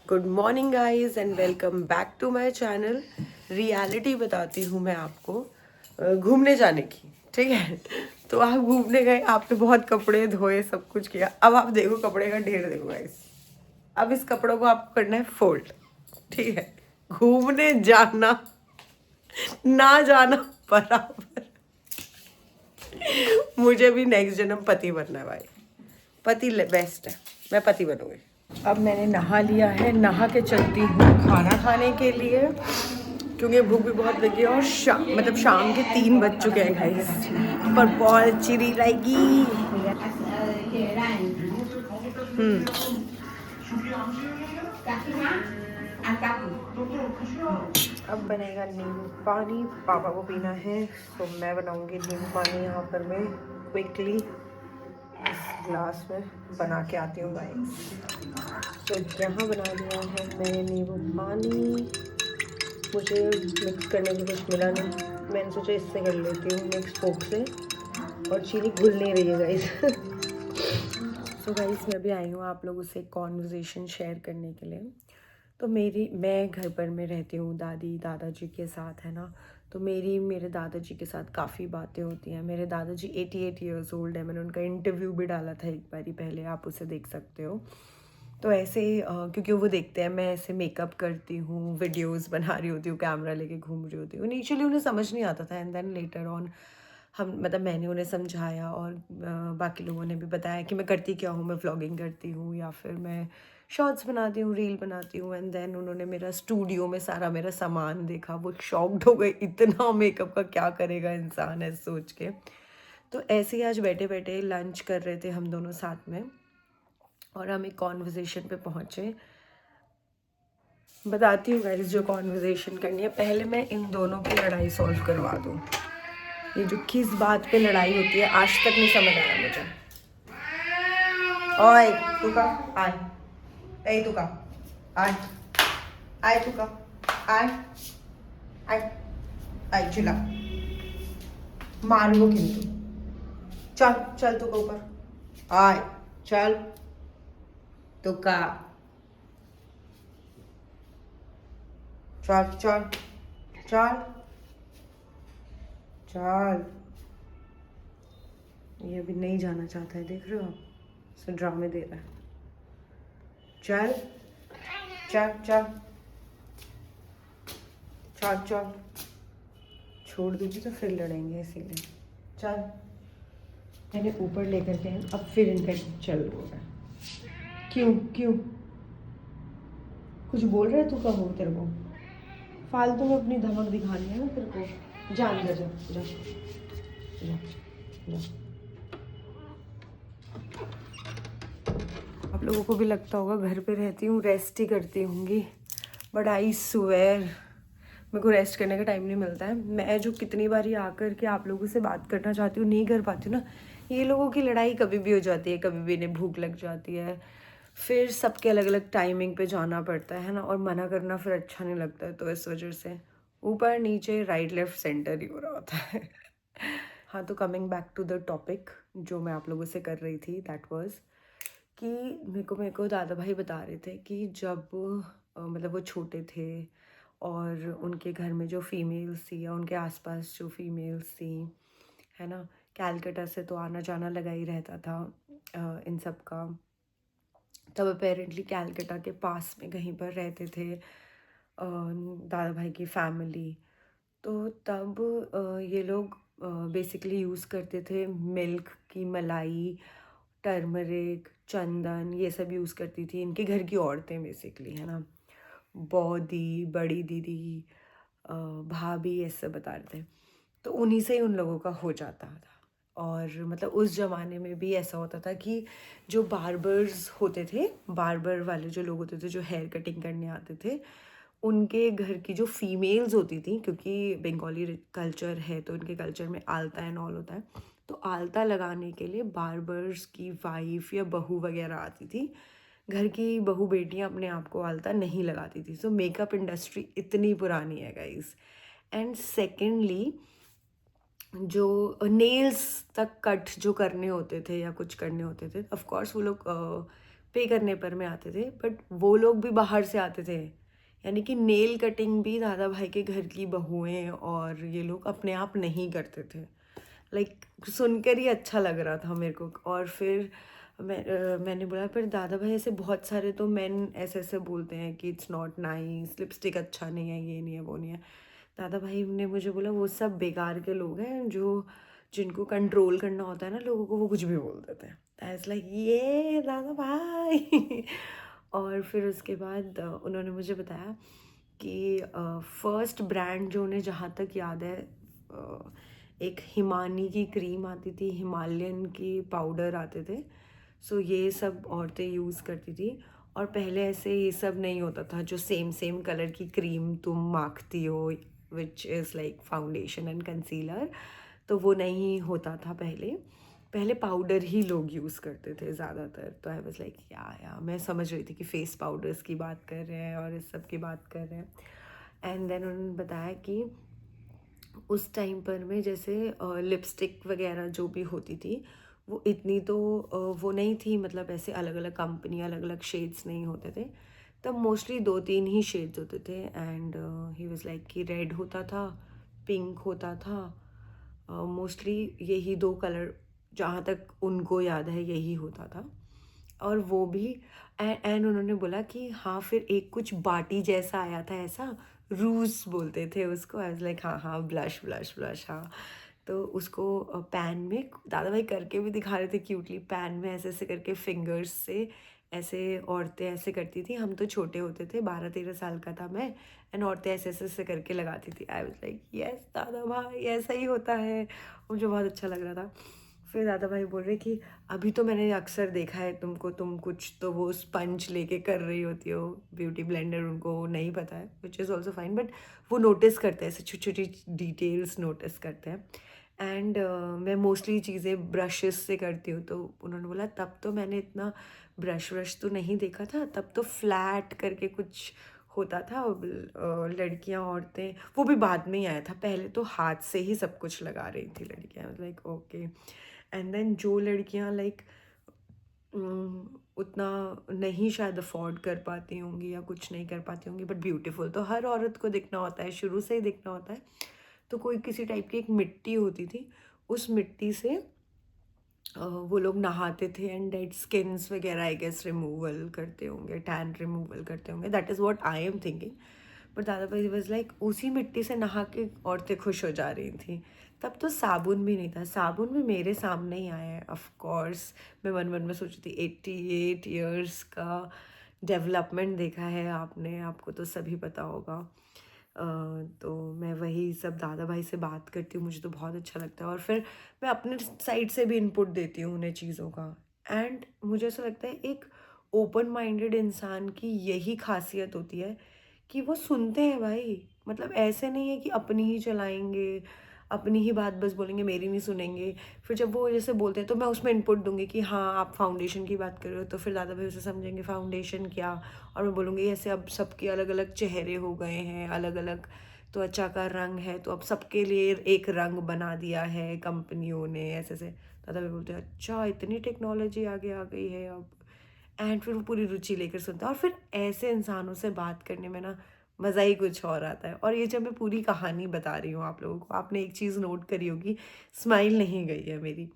Good morning guys and welcome back to my channel. Reality बताती हूँ मैं आपको घूमने जाने की। ठीक है, तो आप घूमने गए, आपने बहुत कपड़े धोए, सब कुछ किया। अब आप देखो कपड़े का ढेर देखो गाइस। अब इस कपड़ों को आपको करना है फोल्ड। ठीक है, घूमने जाना ना जाना बराबर। मुझे भी नेक्स्ट जन्म पति बनना है भाई। पति बेस्ट है, मैं पति बनूंगी। अब मैंने नहा लिया है, नहा के चलती हूँ खाना खाने के लिए क्योंकि भूख भी बहुत लगी है। और शाम के 3 बज चुके हैं गाइस, पर बहुत चिरी रहेगी। अब बनेगा नींबू पानी, पापा को पीना है तो मैं बनाऊंगी नींबू पानी यहाँ पर मैं क्विकली इस ग्लास में बना के आती हूँ गाइस। तो यहाँ बना लिया है मैंने नींबू पानी। मुझे मिक्स करने को कुछ मिला नहीं, मैंने सोचा इससे कर लेती हूँ मिक्स फोक से, और चीनी घुल नहीं रही है गाइस। सो गाइस मैं भी आई हूँ आप लोगों से कॉन्वर्जेसन शेयर करने के लिए। तो मैं घर पर में रहती हूँ दादी दादाजी के साथ, है ना। तो मेरे दादाजी के साथ काफ़ी बातें होती हैं। मेरे दादाजी 88 ईयर्स ओल्ड है। मैंने उनका इंटरव्यू भी डाला था एक बारी पहले, आप उसे देख सकते हो। तो ऐसे क्योंकि वो देखते हैं मैं ऐसे मेकअप करती हूँ, वीडियोस बना रही होती हूँ, कैमरा लेके घूम रही होती हूँ। इनिशियली उन्हें समझ नहीं आता था, एंड देन लेटर ऑन मैंने उन्हें समझाया, और बाकी लोगों ने भी बताया कि मैं करती क्या हूँ। मैं व्लॉगिंग करती हूँ या फिर मैं शॉर्ट्स बनाती हूँ, रील बनाती हूँ। एंड देन उन्होंने मेरा स्टूडियो में सारा मेरा सामान देखा, वो शॉक्ड हो गए, इतना मेकअप का क्या करेगा इंसान, ऐसे सोच के। तो ऐसे ही आज बैठे बैठे लंच कर रहे थे हम दोनों साथ में, और हम एक कॉन्वर्जेसन पे पहुँचे। बताती हूँ गाइस जो कॉन्वर्जेसन करनी है। पहले मैं इन दोनों की लड़ाई सॉल्व करवा दूँ। ये जो किस बात पे लड़ाई होती है आज तक नहीं समझ आया मुझे। ओए तू का आय, ए तू का आय, आय तू का आय, आय आय चिल्ला मारूंगा किंतु। चल चल तू का ऊपर आय, चल तू का, चल चल चल चल। ये अभी नहीं जाना चाहता है, देख रहे हो आप, इसे ड्रामे दे रहा है। चल चल चल चल चल, छोड़ दूँगी तो फिर लड़ेंगे इसीलिए। चल, मैंने ऊपर लेकर के अब फिर इनका चल रहा है। क्यों क्यों कुछ बोल रहे तू, कब हो तेरे को फालतू में अपनी धमक दिखानी है ना तेरे को। जा अंदर जा जा जा जा। आप लोगों को भी लगता होगा घर पे रहती हूँ रेस्ट ही करती होंगी, बट आई स्वेयर मेरे को रेस्ट करने का टाइम नहीं मिलता है। मैं जो कितनी बारी आकर के आप लोगों से बात करना चाहती हूँ नहीं कर पाती हूँ ना। ये लोगों की लड़ाई कभी भी हो जाती है, कभी भी इन्हें भूख लग जाती है, फिर सबके अलग अलग टाइमिंग पे जाना पड़ता है ना, और मना करना फिर अच्छा नहीं लगता है। तो इस वजह से ऊपर नीचे राइट लेफ्ट सेंटर ही हो रहा होता है। हाँ, तो coming back to the topic जो मैं आप लोगों से कर रही थी, दैट वाज कि मेरे को दादा भाई बता रहे थे कि जब मतलब वो छोटे थे और उनके घर में जो फीमेल्स थी या उनके आसपास जो फीमेल्स थी, है ना, कैलकटा से तो आना जाना लगा ही रहता था इन सब का। तब अपेरेंटली कैलकटा के पास में कहीं पर रहते थे दादा भाई की फैमिली। तो तब ये लोग बेसिकली यूज़ करते थे मिल्क की मलाई, टर्मरिक, चंदन, ये सब यूज़ करती थी इनके घर की औरतें बेसिकली, है ना। बौदी, बड़ी दीदी, भाभी, ऐसे बता रहे थे। तो उन्हीं से ही उन लोगों का हो जाता था। और मतलब उस ज़माने में भी ऐसा होता था कि जो बार्बर्स होते थे, बार्बर वाले जो लोग होते थे जो हेयर कटिंग करने आते थे, उनके घर की जो फीमेल्स होती थी, क्योंकि बंगाली कल्चर है तो उनके कल्चर में आलता एंड ऑल होता है, तो आलता लगाने के लिए बार्बर्स की वाइफ या बहू वगैरह आती थी। घर की बहू बेटियां अपने आप को आलता नहीं लगाती थी। सो मेकअप इंडस्ट्री इतनी पुरानी है गाइस। एंड सेकेंडली जो नेल्स तक कट जो करने होते थे या कुछ करने होते थे, ऑफ कोर्स वो लोग पे करने पर में आते थे, बट वो लोग भी बाहर से आते थे। यानी कि नेल कटिंग भी दादा भाई के घर की बहुएं और ये लोग अपने आप नहीं करते थे। लाइक सुनकर ही अच्छा लग रहा था मेरे को। और फिर मैंने बोला, पर दादा भाई ऐसे बहुत सारे तो मेन ऐसे ऐसे बोलते हैं कि इट्स नॉट नाइस, लिपस्टिक अच्छा नहीं है, ये नहीं है, वो नहीं है। दादा भाई ने मुझे बोला वो सब बेकार के लोग हैं जो जिनको कंट्रोल करना होता है ना लोगों को, वो कुछ भी बोल देते हैं। आई वाज लाइक ये दादा भाई। और फिर उसके बाद उन्होंने मुझे बताया कि फर्स्ट ब्रांड जो उन्हें जहाँ तक याद है, एक हिमानी की क्रीम आती थी, हिमालयन की पाउडर आते थे। सो ये सब औरतें यूज़ करती थी। और पहले ऐसे ये सब नहीं होता था जो सेम सेम कलर की क्रीम तुम माखती हो, which is like foundation and concealer, तो वो नहीं होता था पहले। पहले पाउडर ही लोग यूज़ करते थे ज़्यादातर। तो आई वाज लाइक या मैं समझ रही थी कि फेस पाउडर्स की बात कर रहे हैं और इस सब की बात कर रहे हैं। एंड देन उन्होंने बताया कि उस टाइम पर में जैसे लिपस्टिक वगैरह जो भी होती थी वो इतनी तो वो नहीं थी, मतलब ऐसे अलग अलग कंपनी अलग अलग शेड्स नहीं होते थे तब। मोस्टली 2-3 ही शेड्स होते थे। एंड ही वाज लाइक कि रेड होता था, पिंक होता था, मोस्टली यही 2 कलर जहाँ तक उनको याद है यही होता था। और वो भी एंड उन्होंने बोला कि हाँ फिर एक कुछ बाटी जैसा आया था, ऐसा रूज बोलते थे उसको। आई वाज लाइक हाँ हाँ, ब्लश ब्लश ब्लश, हाँ। तो उसको पैन में दादा भाई करके भी दिखा रहे थे क्यूटली, पैन में ऐसे ऐसे करके फिंगर्स से ऐसे औरतें ऐसे करती थी। हम तो छोटे होते थे, 12-13 साल का था मैं, एंड औरतें ऐसे ऐसे ऐसे करके लगाती थी। आई वाज लाइक यस दादा भाई ऐसा ही होता है। मुझे बहुत अच्छा लग रहा था। फिर दादा भाई बोल रहे कि अभी तो मैंने अक्सर देखा है तुमको, तुम कुछ तो वो स्पंज लेके कर रही होती हो, ब्यूटी ब्लेंडर उनको नहीं पता है, which is also fine, but वो नोटिस करते हैं, ऐसे छोटी छोटी डिटेल्स नोटिस करते हैं। एंड मैं मोस्टली चीज़ें ब्रशेस से करती हूँ। तो उन्होंने बोला तब तो मैंने इतना ब्रश व्रश तो नहीं देखा था, तब तो फ्लैट करके कुछ होता था। लड़कियां औरतें वो भी बाद में ही आया था, पहले तो हाथ से ही सब कुछ लगा रही थी लड़कियां। Like okay. एंड देन जो लड़कियां लाइक उतना नहीं शायद अफोर्ड कर पाती होंगी या कुछ नहीं कर पाती होंगी, बट ब्यूटीफुल तो हर औरत को दिखना होता है, शुरू से ही दिखना होता है। तो कोई किसी टाइप की एक मिट्टी होती थी, उस मिट्टी से वो लोग नहाते थे एंड डेड स्किन्स वगैरह आई गेस रिमूवल करते होंगे, टैन रिमूवल करते होंगे, that is what I am thinking. But दादा भाई वाज लाइक उसी मिट्टी से नहा के औरतें खुश हो जा रही थी। तब तो साबुन भी नहीं था, साबुन भी मेरे सामने ही आया है ऑफ कोर्स। मैं मन मन में सोची थी 88 ईयर्स का डेवलपमेंट देखा है आपने, आपको तो सभी पता होगा। तो मैं वही सब दादा भाई से बात करती हूँ, मुझे तो बहुत अच्छा लगता है। और फिर मैं अपने साइड से भी इनपुट देती हूँ उन्हें चीज़ों का। एंड मुझे ऐसा लगता है एक ओपन माइंडेड इंसान की यही खासियत होती है कि वो सुनते हैं भाई। मतलब ऐसे नहीं है कि अपनी ही चलाएंगे, अपनी ही बात बस बोलेंगे, मेरी नहीं सुनेंगे। फिर जब वो जैसे बोलते हैं तो मैं उसमें इनपुट दूंगी कि हाँ आप फाउंडेशन की बात कर रहे हो, तो फिर दादा भाई उसे समझेंगे फाउंडेशन क्या। और मैं बोलूँगी ऐसे अब सबके अलग अलग चेहरे हो गए हैं, अलग अलग त्वचा का रंग है, तो अब सबके लिए एक रंग बना दिया है कंपनियों ने, ऐसे ऐसे। दादा भाई बोलते हैं अच्छा इतनी टेक्नोलॉजी आगे आ गई है अब। एंड फिर वो पूरी रुचि लेकर सुनता है। और फिर ऐसे इंसानों से बात करने में ना मज़ा ही कुछ और आता है। और ये जब मैं पूरी कहानी बता रही हूँ आप लोगों को, आपने एक चीज़ नोट करी होगी, स्माइल नहीं गई है मेरी।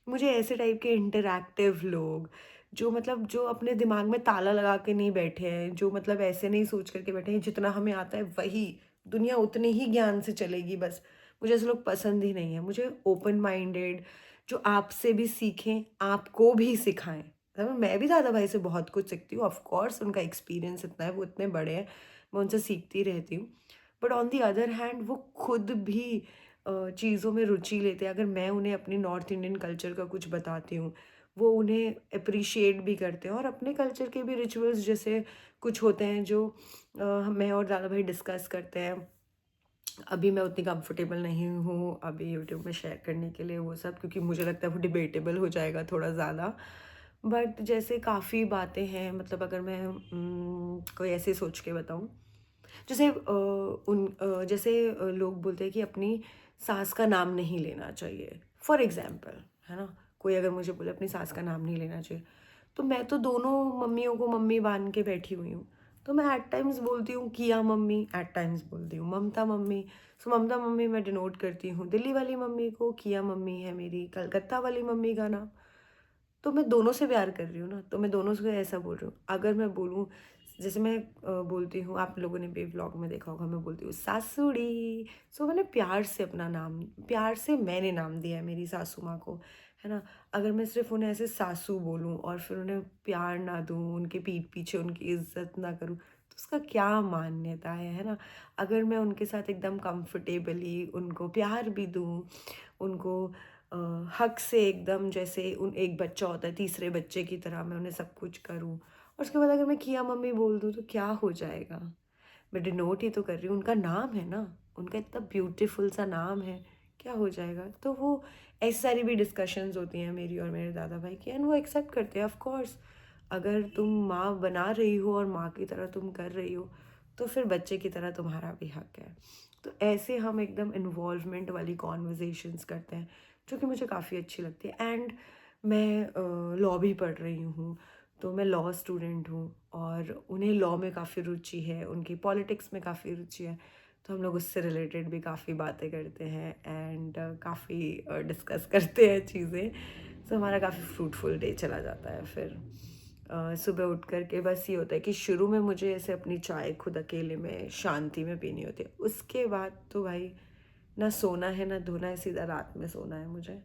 मुझे ऐसे टाइप के इंटरैक्टिव लोग जो मतलब जो अपने दिमाग में ताला लगा के नहीं बैठे हैं, जो मतलब ऐसे नहीं सोच करके बैठे हैं जितना हमें आता है वही दुनिया उतने ही ज्ञान से चलेगी बस, मुझे ऐसे लोग पसंद ही नहीं है। मुझे ओपन माइंडेड जो आपसे भी सीखें, आपको भी सिखाएं। मतलब मैं भी दादा भाई से बहुत कुछ सीखती हूँ, ऑफ कोर्स उनका एक्सपीरियंस इतना है, वो इतने बड़े हैं, मैं उनसे सीखती रहती हूँ। But on the other hand वो खुद भी चीज़ों में रुचि लेते हैं। अगर मैं उन्हें अपनी नॉर्थ इंडियन कल्चर का कुछ बताती हूँ, वो उन्हें अप्रिशिएट भी करते हैं। और अपने कल्चर के भी रिचुअल्स जैसे कुछ होते हैं जो मैं और दादा भाई डिस्कस करते हैं। अभी मैं उतनी कंफर्टेबल नहीं हूँ अभी यूट्यूब में शेयर करने के लिए वो सब, क्योंकि मुझे लगता है वो डिबेटेबल हो जाएगा थोड़ा ज़्यादा। बट जैसे काफ़ी बातें हैं, मतलब अगर मैं कोई ऐसे सोच के बताऊँ, जैसे जैसे लोग बोलते हैं कि अपनी सास का नाम नहीं लेना चाहिए, फॉर एग्जाम्पल, है ना। कोई अगर मुझे बोले अपनी सास का नाम नहीं लेना चाहिए, तो मैं तो दोनों मम्मियों को मम्मी बांध के बैठी हुई हूँ। तो मैं एट टाइम्स बोलती हूँ किया मम्मी, एट टाइम्स बोलती हूँ ममता मम्मी। सो ममता मम्मी मैं डिनोट करती हूँ दिल्ली वाली मम्मी को, किया मम्मी है मेरी कलकत्ता वाली मम्मी का नाम। तो मैं दोनों से प्यार कर रही हूँ ना, तो मैं दोनों से ऐसा बोल रही हूँ। अगर मैं बोलूँ, जैसे मैं बोलती हूँ, आप लोगों ने भी व्लॉग में देखा होगा, मैं बोलती हूँ सासुड़ी। सो मैंने प्यार से अपना नाम, प्यार से मैंने नाम दिया है मेरी सासू माँ को, है ना। अगर मैं सिर्फ उन्हें ऐसे सासू बोलूँ और फिर उन्हें प्यार ना दूँ, उनके पीठ पीछे उनकी इज्जत ना करूँ, तो उसका क्या मान्यता है ना। अगर मैं उनके साथ एकदम कंफर्टेबली उनको प्यार भी दूँ, उनको हक से एकदम, जैसे उन एक बच्चा होता है तीसरे बच्चे की तरह मैं उन्हें सब कुछ करूँ, और उसके बाद अगर मैं किया मम्मी बोल दूँ तो क्या हो जाएगा। मैं डिनोट ही तो कर रही हूँ, उनका नाम है ना, उनका इतना ब्यूटीफुल सा नाम है, क्या हो जाएगा। तो वो ऐसी सारी भी डिस्कशंस होती हैं मेरी और मेरे दादा भाई की, एंड वो एक्सेप्ट करते हैं। ऑफ कोर्स अगर तुम माँ बना रही हो और माँ की तरह तुम कर रही हो, तो फिर बच्चे की तरह तुम्हारा भी हक है। तो ऐसे हम एकदम इन्वॉल्वमेंट वाली कॉन्वर्जेशंस करते हैं, जो कि मुझे काफ़ी अच्छी लगती है। एंड मैं लॉ भी पढ़ रही हूँ, तो मैं लॉ स्टूडेंट हूँ और उन्हें लॉ में काफ़ी रुचि है, उनकी पॉलिटिक्स में काफ़ी रुचि है। तो हम लोग उससे रिलेटेड भी काफ़ी बातें करते हैं एंड काफ़ी डिस्कस करते हैं चीज़ें। तो हमारा काफ़ी फ्रूटफुल डे चला जाता है। फिर सुबह उठ कर के बस ये होता है कि शुरू में मुझे ऐसे अपनी चाय खुद अकेले में शांति में पीनी होती है। उसके बाद तो भाई ना सोना है ना धोना है, सीधा रात में सोना है मुझे।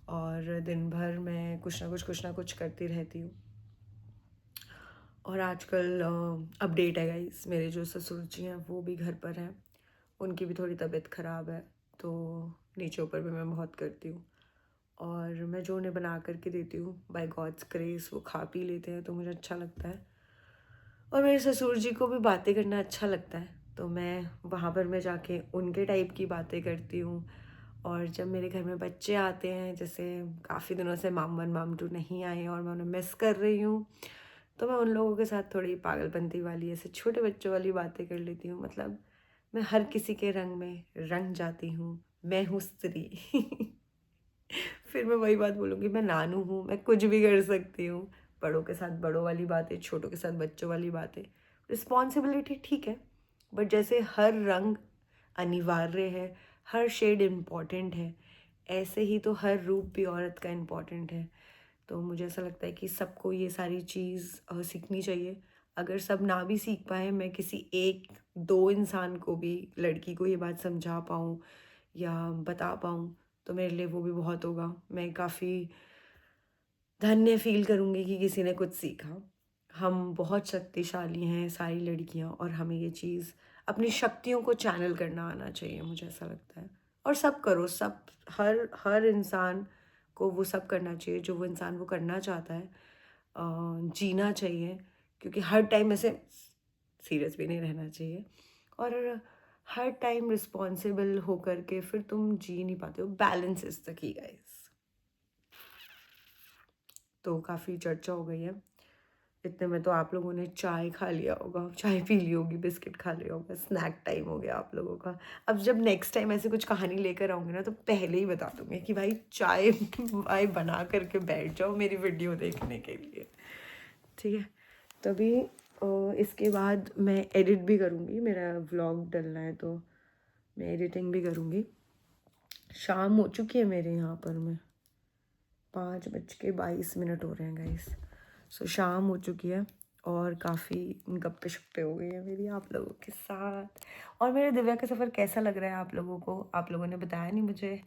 और दिन भर मैं कुछ ना कुछ करती रहती हूँ। और आजकल अपडेट है गाइस, मेरे जो ससुर जी हैं वो भी घर पर हैं, उनकी भी थोड़ी तबीयत ख़राब है, तो नीचे ऊपर भी मैं बहुत करती हूँ। और मैं जो उन्हें बना करके देती हूँ बाय गॉड्स ग्रेस वो खा पी लेते हैं, तो मुझे अच्छा लगता है। और मेरे ससुर जी को भी बातें करना अच्छा लगता है, तो मैं वहाँ पर मैं जाके उनके टाइप की बातें करती हूँ। और जब मेरे घर में बच्चे आते हैं, जैसे काफ़ी दिनों से माम वन माम टू नहीं आए और मैं उन्हें मिस कर रही हूँ, तो मैं उन लोगों के साथ थोड़ी पागलपंती वाली ऐसे छोटे बच्चों वाली बातें कर लेती हूँ। मतलब मैं हर किसी के रंग में रंग जाती हूँ, मैं हूँ स्त्री। फिर मैं वही बात बोलूँगी, मैं नानू हूँ, मैं कुछ भी कर सकती हूँ। बड़ों के साथ बड़ों वाली बातें, छोटों के साथ बच्चों वाली बातें। रिस्पॉन्सिबिलिटी ठीक है, बट जैसे हर रंग अनिवार्य है, हर शेड इम्पॉर्टेंट है, ऐसे ही तो हर रूप भी औरत का इम्पॉर्टेंट है। तो मुझे ऐसा लगता है कि सबको ये सारी चीज़ सीखनी चाहिए। अगर सब ना भी सीख पाए, मैं किसी एक दो इंसान को भी, लड़की को ये बात समझा पाऊँ या बता पाऊँ, तो मेरे लिए वो भी बहुत होगा। मैं काफ़ी धन्य फील करूँगी कि किसी ने कुछ सीखा। हम बहुत शक्तिशाली हैं सारी लड़कियाँ, और हमें ये चीज़ अपनी शक्तियों को चैनल करना आना चाहिए, मुझे ऐसा लगता है। और सब करो, सब, हर हर इंसान को वो सब करना चाहिए जो वो इंसान वो करना चाहता है। जीना चाहिए, क्योंकि हर टाइम ऐसे सीरियस भी नहीं रहना चाहिए, और हर टाइम रिस्पॉन्सिबल होकर के फिर तुम जी नहीं पाते हो। Balance is the key guys. तो काफ़ी चर्चा हो गई है, इतने में तो आप लोगों ने चाय खा लिया होगा, चाय पी ली होगी, बिस्किट खा लिया होगा, स्नैक टाइम हो गया आप लोगों का। अब जब नेक्स्ट टाइम ऐसे कुछ कहानी लेकर आऊँगी ना, तो पहले ही बता दूँगी कि भाई चाय भाई बना करके बैठ जाओ मेरी वीडियो देखने के लिए, ठीक है। तभी इसके बाद मैं एडिट भी करूँगी, मेरा व्लॉग डलना है तो मैं एडिटिंग भी करूँगी। शाम हो चुकी है मेरे यहाँ पर, मैं 5:22 हो रहे हैं गाइस। सो शाम हो चुकी है और काफ़ी गप्पे शप्पे हो गई है मेरी आप लोगों के साथ। और मेरे दिव्या का सफ़र कैसा लग रहा है आप लोगों को? आप लोगों ने बताया नहीं मुझे,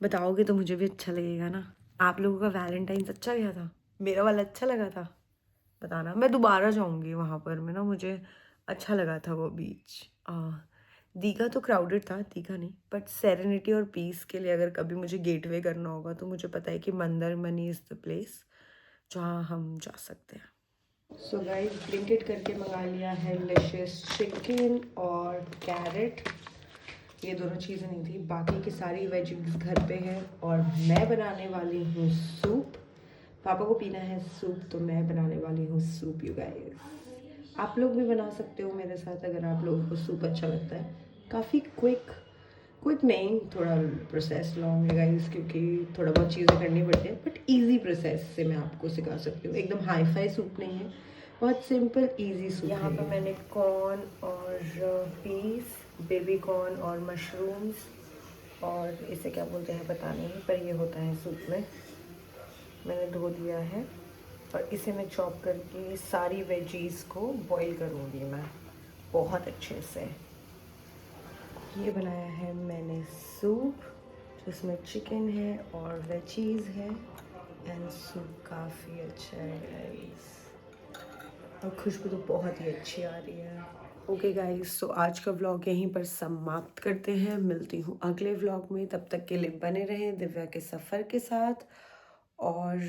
बताओगे तो मुझे भी अच्छा लगेगा ना। आप लोगों का वैलेंटाइंस अच्छा गया था? मेरा वाला अच्छा लगा था? बताना, मैं दोबारा जाऊँगी वहाँ पर। मैं ना, मुझे अच्छा लगा था वो बीच। दीघा तो क्राउडेड था, दीघा नहीं, बट सेरेनिटी और पीस के लिए अगर कभी मुझे गेटवे करना होगा, तो मुझे पता है कि मंदारमनी इज़ द प्लेस जहाँ हम जा सकते हैं। सो गाइस, ब्लिंकिट करके मंगा लिया है डिलिशियस चिकन और कैरेट। ये दोनों चीज़ें नहीं थी, बाकी की सारी वेजिटेबल्स घर पे है। और मैं बनाने वाली हूँ सूप। पापा को पीना है सूप, तो मैं बनाने वाली हूँ सूप यू गाइस। आप लोग भी बना सकते हो मेरे साथ, अगर आप लोगों को सूप अच्छा लगता है। काफ़ी क्विक, कुछ नहीं, थोड़ा प्रोसेस लॉन्ग लगा इस, क्योंकि थोड़ा बहुत चीज़ें करनी पड़ती है, बट इजी प्रोसेस से मैं आपको सिखा सकती हूँ। एकदम हाई फाई सूप नहीं है, बहुत सिंपल इजी सूप है। यहाँ पे मैंने कॉर्न और पीस, बेबी कॉर्न और मशरूम्स, और इसे क्या बोलते हैं पता नहीं, पर ये होता है सूप में, मैंने धो दिया है। और इसे मैं चॉप करके सारी वेजीज़ को बॉईल करूँगी मैं बहुत अच्छे से। ये बनाया है मैंने सूप, जिसमें चिकन है और वेजीज़ है, एंड सूप काफ़ी अच्छा है गाइस, और खुशबू तो बहुत ही अच्छी आ रही है। ओके गाइस, तो आज का व्लॉग यहीं पर समाप्त करते हैं। मिलती हूँ अगले व्लॉग में, तब तक के लिए बने रहें दिव्या के सफ़र के साथ, और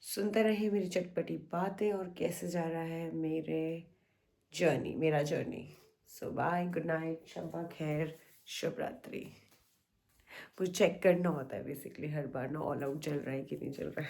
सुनते रहें मेरी चटपटी बातें और कैसे जा रहा है मेरा जर्नी। सो बाय, गुड नाइट, शब्बा खैर, शुभ रात्रि। मुझे चेक करना होता है बेसिकली हर बार ना, ऑल आउट चल रहा है कि नहीं चल रहा है।